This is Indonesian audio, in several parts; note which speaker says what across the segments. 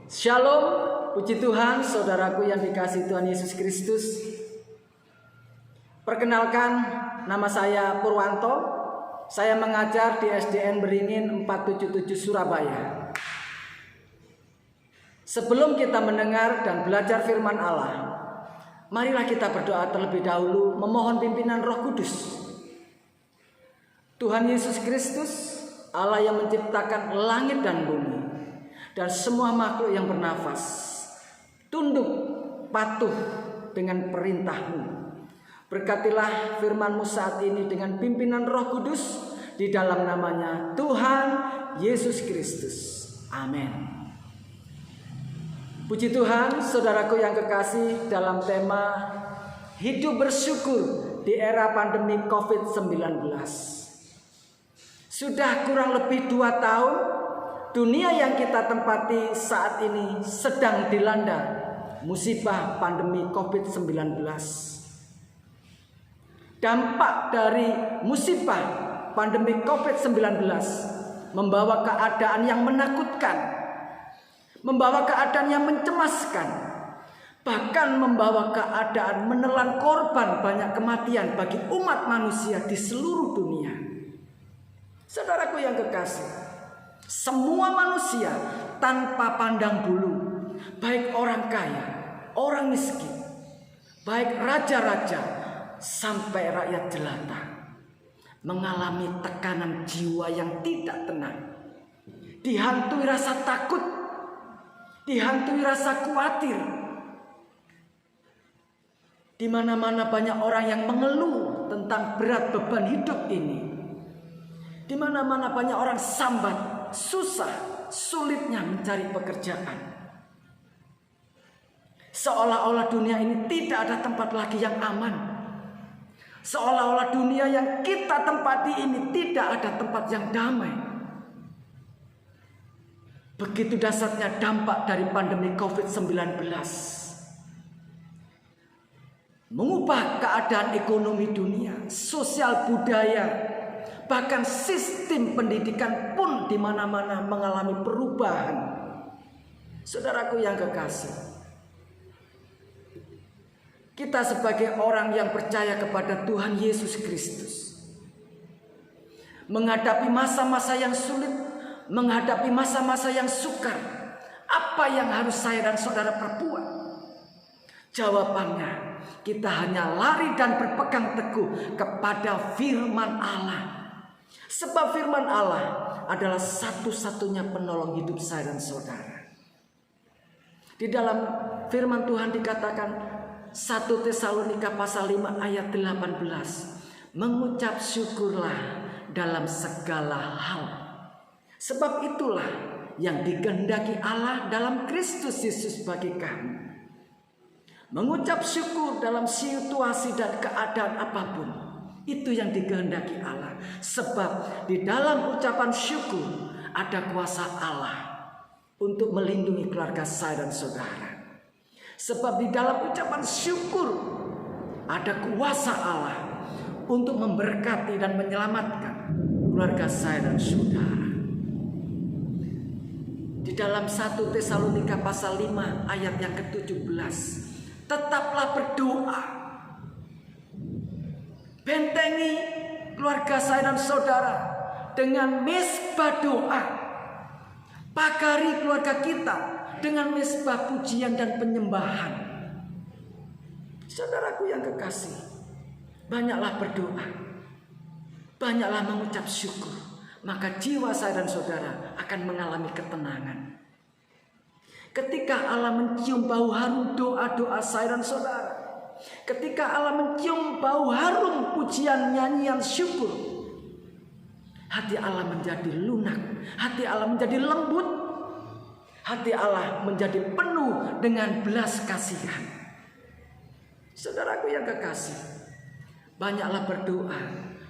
Speaker 1: Shalom, puji Tuhan, saudaraku yang dikasihi Tuhan Yesus Kristus. Perkenalkan, nama saya Purwanto. Saya mengajar di SDN Beringin 477 Surabaya. Sebelum kita mendengar dan belajar firman Allah, marilah kita berdoa terlebih dahulu memohon pimpinan Roh Kudus. Tuhan Yesus Kristus, Allah yang menciptakan langit dan bumi dan semua makhluk yang bernafas, tunduk patuh dengan perintah-Mu. Berkatilah firman-Mu saat ini dengan pimpinan Roh Kudus di dalam namanya Tuhan Yesus Kristus. Amin. Puji Tuhan, saudaraku yang kekasih, dalam tema hidup bersyukur di era pandemi COVID-19. Sudah kurang lebih 2 tahun dunia yang kita tempati saat ini sedang dilanda musibah pandemi COVID-19. Dampak dari musibah pandemi COVID-19 membawa keadaan yang menakutkan, membawa keadaan yang mencemaskan, bahkan membawa keadaan menelan korban banyak kematian bagi umat manusia di seluruh dunia. Saudaraku yang kekasih, semua manusia tanpa pandang bulu, baik orang kaya, orang miskin, baik raja-raja sampai rakyat jelata, mengalami tekanan jiwa yang tidak tenang, dihantui rasa takut, dihantui rasa khawatir. Di mana-mana banyak orang yang mengeluh tentang berat beban hidup ini. Di mana-mana banyak orang sambat, susah, sulitnya mencari pekerjaan. Seolah-olah dunia ini tidak ada tempat lagi yang aman. Seolah-olah dunia yang kita tempati ini tidak ada tempat yang damai. Begitu dahsyatnya dampak dari pandemi COVID-19. Mengubah keadaan ekonomi dunia, sosial budaya, bahkan sistem pendidikan pun di mana-mana mengalami perubahan. Saudaraku yang kekasih, kita sebagai orang yang percaya kepada Tuhan Yesus Kristus, menghadapi masa-masa yang sulit, menghadapi masa-masa yang sukar, apa yang harus saya dan saudara perbuat? Jawabannya, kita hanya lari dan berpegang teguh kepada firman Allah. Sebab firman Allah adalah satu-satunya penolong hidup saya dan saudara. Di dalam firman Tuhan dikatakan 1 Tesalonika pasal 5 ayat 18, mengucap syukurlah dalam segala hal, sebab itulah yang dikehendaki Allah dalam Kristus Yesus bagi kami. Mengucap syukur dalam situasi dan keadaan apapun, itu yang dikehendaki Allah. Sebab di dalam ucapan syukur ada kuasa Allah untuk melindungi keluarga saya dan saudara. Sebab di dalam ucapan syukur ada kuasa Allah untuk memberkati dan menyelamatkan keluarga saya dan saudara. Di dalam 1 Tesalonika pasal 5 ayat yang ke-17, tetaplah berdoa, bentengi keluarga saya dan saudara dengan mezbah doa, pagari keluarga kita dengan mezbah pujian dan penyembahan. Saudaraku yang kekasih, banyaklah berdoa, banyaklah mengucap syukur, maka jiwa saya dan saudara akan mengalami ketenangan. Ketika Allah mencium bau harum doa-doa saya dan saudara, ketika Allah mencium bau harum pujian, nyanyian, syukur, hati Allah menjadi lunak, hati Allah menjadi lembut, hati Allah menjadi penuh dengan belas kasihan. Saudaraku yang kekasih, banyaklah berdoa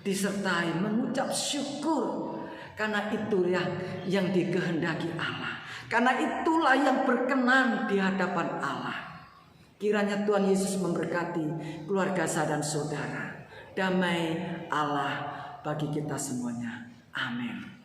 Speaker 1: disertai mengucap syukur, karena itulah yang dikehendaki Allah, karena itulah yang berkenan di hadapan Allah. Kiranya Tuhan Yesus memberkati keluarga saya dan saudara. Damai Allah bagi kita semuanya. Amin.